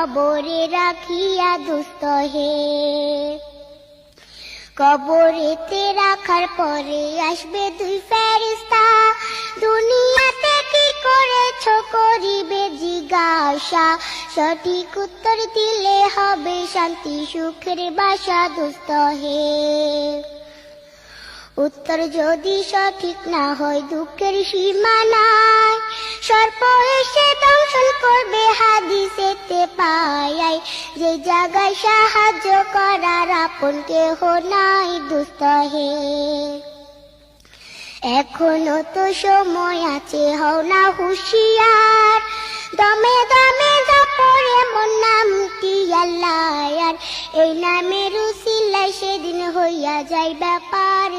কবরে রাখিয়া দুস্থ হে। কবরেতে রাখার পরে আসবে দুই ফেরেশতা, দুনিয়াতে কি করেছ করিবে জিজ্ঞাসা, সঠিক উত্তর দিলে হবে শান্তি সুখের বাসা দুস্থ হে। উত্তর যদি সঠিক না হয় দুঃখের সীমা নাই, সর্প এসে দংশন করবে হাদিসেতে পাই, যে জায়গায় সাহায্য করার আপন কেহ নাই দুস্থ হে। এখনো তো সময় আছে, হও না হুঁশিয়ার, দমে দমে জপরে মন নামটি আল্লাহ, এই নামের উসিলায় সেদিন হইয়া যায় ব্যাপার।